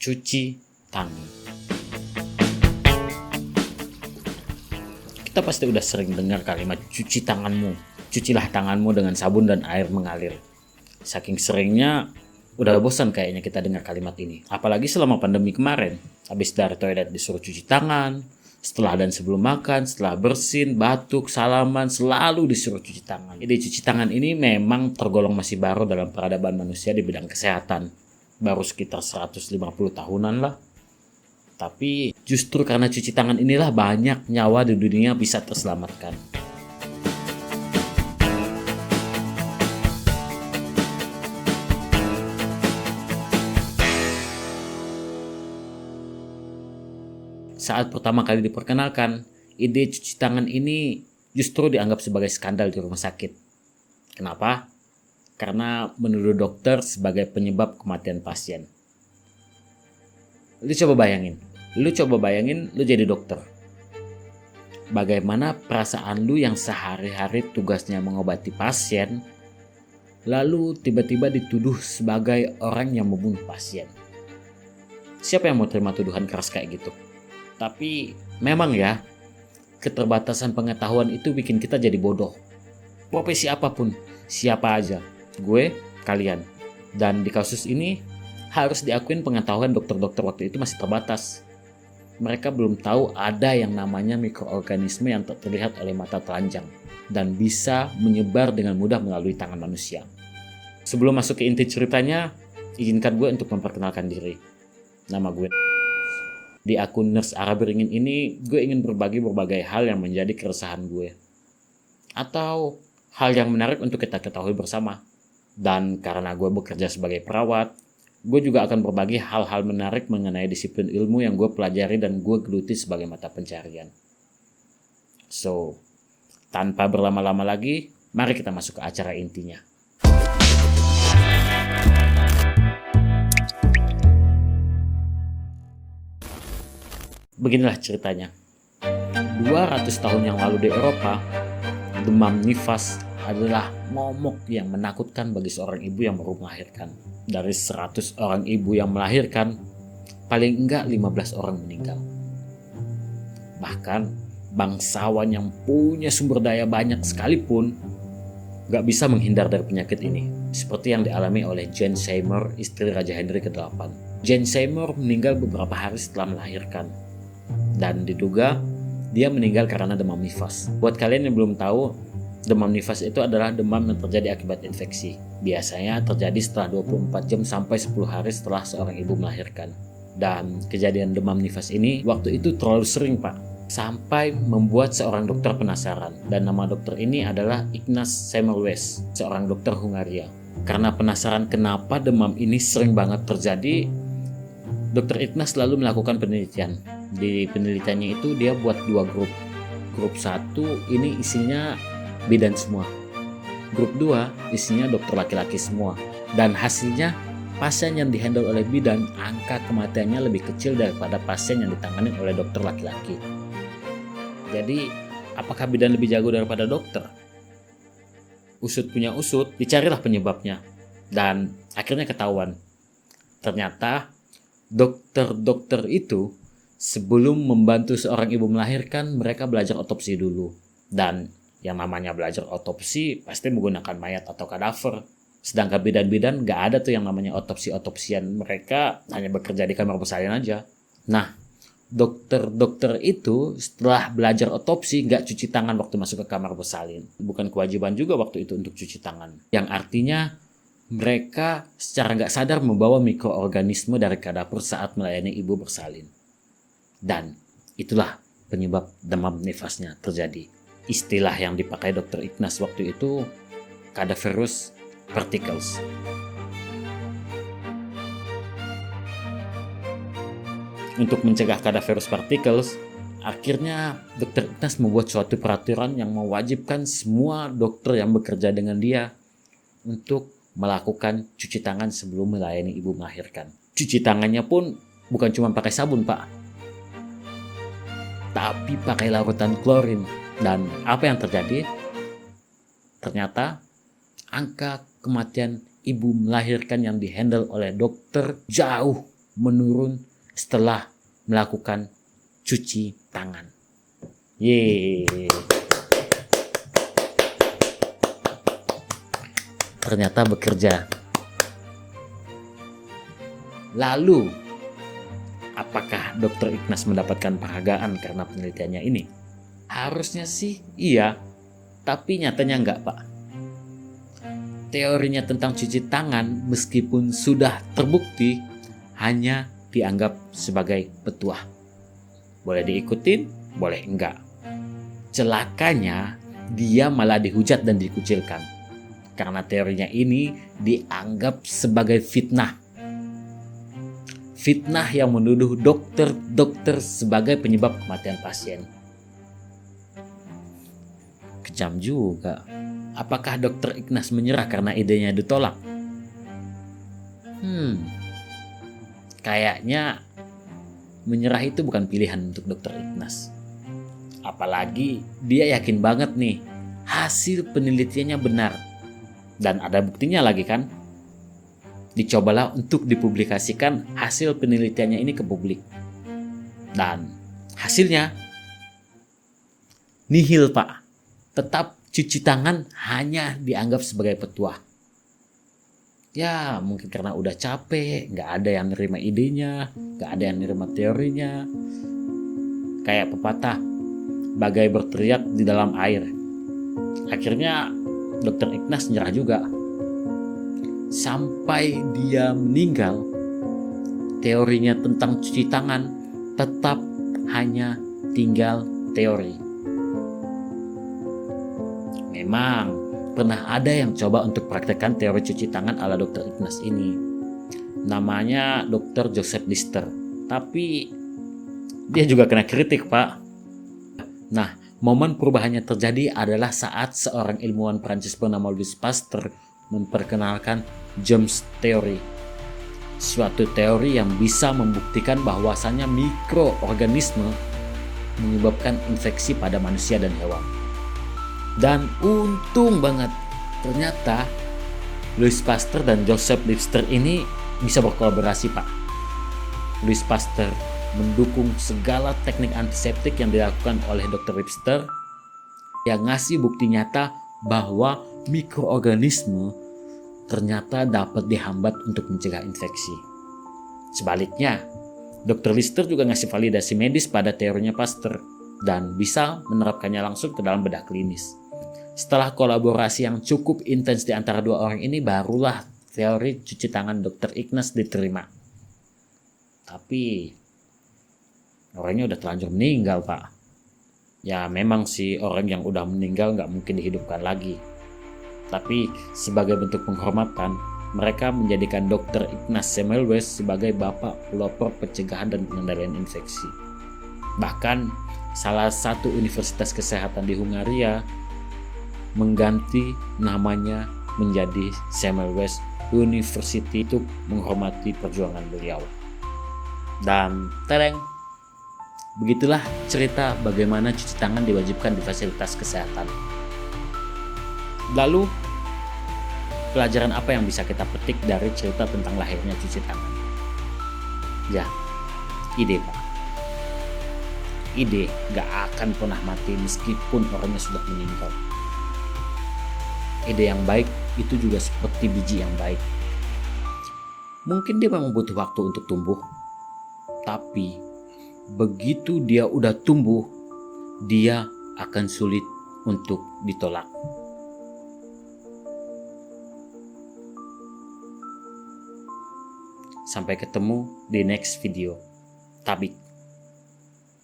cuci tangan. Kita pasti udah sering dengar kalimat cuci tanganmu. Cucilah tanganmu dengan sabun dan air mengalir. Saking seringnya, udah bosan kayaknya kita dengar kalimat ini. Apalagi selama pandemi kemarin. Habis dari toilet disuruh cuci tangan, setelah dan sebelum makan, setelah bersin, batuk, salaman, selalu disuruh cuci tangan. Ide cuci tangan ini memang tergolong masih baru dalam peradaban manusia di bidang kesehatan. Baru sekitar 150 tahunan lah. Tapi justru karena cuci tangan inilah banyak nyawa di dunia bisa terselamatkan. Saat pertama kali diperkenalkan, ide cuci tangan ini justru dianggap sebagai skandal di rumah sakit. Kenapa? Karena menuduh dokter sebagai penyebab kematian pasien. Lu coba bayangin lu jadi dokter. Bagaimana perasaan lu yang sehari-hari tugasnya mengobati pasien, lalu tiba-tiba dituduh sebagai orang yang membunuh pasien. Siapa yang mau terima tuduhan keras kayak gitu? Tapi memang ya, keterbatasan pengetahuan itu bikin kita jadi bodoh. Profesi apapun, siapa aja, gue, kalian. Dan di kasus ini, harus diakuin pengetahuan dokter-dokter waktu itu masih terbatas. Mereka belum tahu ada yang namanya mikroorganisme yang tak terlihat oleh mata telanjang dan bisa menyebar dengan mudah melalui tangan manusia. Sebelum masuk ke inti ceritanya, izinkan gue untuk memperkenalkan diri. Nama gue. Di akun Nurse Ara Beringin ini, gue ingin berbagi berbagai hal yang menjadi keresahan gue. Atau hal yang menarik untuk kita ketahui bersama. Dan karena gue bekerja sebagai perawat, gue juga akan berbagi hal-hal menarik mengenai disiplin ilmu yang gue pelajari dan gue geluti sebagai mata pencarian. So, tanpa berlama-lama lagi, mari kita masuk ke acara intinya. Beginilah ceritanya. 200 tahun yang lalu di Eropa, demam nifas adalah momok yang menakutkan bagi seorang ibu yang baru melahirkan. Dari 100 orang ibu yang melahirkan, paling enggak 15 orang meninggal. Bahkan bangsawan yang punya sumber daya banyak sekalipun gak bisa menghindar dari penyakit ini. Seperti yang dialami oleh Jane Seymour, istri Raja Henry ke-8. Jane Seymour meninggal beberapa hari setelah melahirkan. Dan diduga dia meninggal karena demam nifas. Buat kalian yang belum tahu, demam nifas itu adalah demam yang terjadi akibat infeksi. Biasanya terjadi setelah 24 jam sampai 10 hari setelah seorang ibu melahirkan. Dan kejadian demam nifas ini waktu itu terlalu sering, Pak. Sampai membuat seorang dokter penasaran. Dan nama dokter ini adalah Ignaz Semmelweis, seorang dokter Hungaria. Karena penasaran kenapa demam ini sering banget terjadi, Dr. Ignaz lalu melakukan penelitian. Di penelitiannya itu dia buat 2 grup. Grup 1 ini isinya bidan semua. Grup 2 isinya dokter laki-laki semua. Dan hasilnya pasien yang dihandle oleh bidan angka kematiannya lebih kecil daripada pasien yang ditangani oleh dokter laki-laki. Jadi apakah bidan lebih jago daripada dokter? Usut punya usut, dicarilah penyebabnya. Dan akhirnya ketahuan. Ternyata dokter-dokter itu sebelum membantu seorang ibu melahirkan, mereka belajar otopsi dulu. Dan yang namanya belajar otopsi pasti menggunakan mayat atau kadaver. Sedangkan bidan-bidan gak ada tuh yang namanya otopsi-otopsian. Mereka hanya bekerja di kamar bersalin aja. Nah, dokter-dokter itu setelah belajar otopsi gak cuci tangan waktu masuk ke kamar bersalin. Bukan kewajiban juga waktu itu untuk cuci tangan. Yang artinya mereka secara gak sadar membawa mikroorganisme dari kadaver saat melayani ibu bersalin. Dan itulah penyebab demam nifasnya terjadi. Istilah yang dipakai Dr. Ignaz waktu itu cadaverous particles. Untuk mencegah cadaverous particles, akhirnya Dr. Ignaz membuat suatu peraturan yang mewajibkan semua dokter yang bekerja dengan dia untuk melakukan cuci tangan sebelum melayani ibu melahirkan. Cuci tangannya pun bukan cuma pakai sabun, Pak, tapi pakai larutan klorin. Dan apa yang terjadi? Ternyata angka kematian ibu melahirkan yang dihandle oleh dokter jauh menurun setelah melakukan cuci tangan. Yeay. Ternyata bekerja. Lalu, apakah Dr. Ikhnas mendapatkan penghargaan karena penelitiannya ini? Harusnya sih iya, tapi nyatanya enggak, Pak. Teorinya tentang cuci tangan meskipun sudah terbukti hanya dianggap sebagai petuah. Boleh diikutin, boleh enggak. Celakanya dia malah dihujat dan dikucilkan karena teorinya ini dianggap sebagai fitnah. Fitnah yang menuduh dokter sebagai penyebab kematian pasien. Kejam juga. Apakah Dr. Ikhnas menyerah karena idenya ditolak? Kayaknya menyerah itu bukan pilihan untuk Dr. Ikhnas. Apalagi dia yakin banget nih hasil penelitiannya benar. Dan ada buktinya lagi kan? Dicobalah untuk dipublikasikan hasil penelitiannya ini ke publik. Dan hasilnya nihil, Pak. Tetap cuci tangan hanya dianggap sebagai petuah. Ya mungkin karena udah capek, gak ada yang nerima idenya, gak ada yang nerima teorinya. Kayak pepatah, bagai berteriak di dalam air. Akhirnya Dr. Ikhnas nyerah juga. Sampai dia meninggal, teorinya tentang cuci tangan tetap hanya tinggal teori. Memang pernah ada yang coba untuk praktekkan teori cuci tangan ala Dr. Ikhnas ini. Namanya Dr. Joseph Lister. Tapi dia juga kena kritik, Pak. Nah, momen perubahannya terjadi adalah saat seorang ilmuwan Prancis bernama Louis Pasteur memperkenalkan germs theory. Suatu teori yang bisa membuktikan bahwasannya mikroorganisme menyebabkan infeksi pada manusia dan hewan. Dan untung banget, ternyata Louis Pasteur dan Joseph Lister ini bisa berkolaborasi, Pak. Louis Pasteur mendukung segala teknik antiseptik yang dilakukan oleh Dr. Lister yang ngasih bukti nyata bahwa mikroorganisme ternyata dapat dihambat untuk mencegah infeksi. Sebaliknya, Dr. Lister juga ngasih validasi medis pada teorinya Pasteur dan bisa menerapkannya langsung ke dalam bedah klinis. Setelah kolaborasi yang cukup intens di antara dua orang ini, barulah teori cuci tangan Dr. Ikhnas diterima. Tapi orangnya udah terlanjur meninggal, Pak. Ya memang sih orang yang udah meninggal nggak mungkin dihidupkan lagi. Tapi sebagai bentuk penghormatan, mereka menjadikan Dr. Ignaz Semmelweis sebagai bapak pelopor pencegahan dan pengendalian infeksi. Bahkan salah satu universitas kesehatan di Hungaria mengganti namanya menjadi Semmelweis University untuk menghormati perjuangan beliau. Dan tereng, begitulah cerita bagaimana cuci tangan diwajibkan di fasilitas kesehatan. Lalu, pelajaran apa yang bisa kita petik dari cerita tentang lahirnya cuci tangan? Ya, ide, Pak. Ide gak akan pernah mati meskipun orangnya sudah meninggal. Ide yang baik itu juga seperti biji yang baik. Mungkin dia memang butuh waktu untuk tumbuh, tapi begitu dia udah tumbuh, dia akan sulit untuk ditolak. Sampai ketemu di next video. Tabik.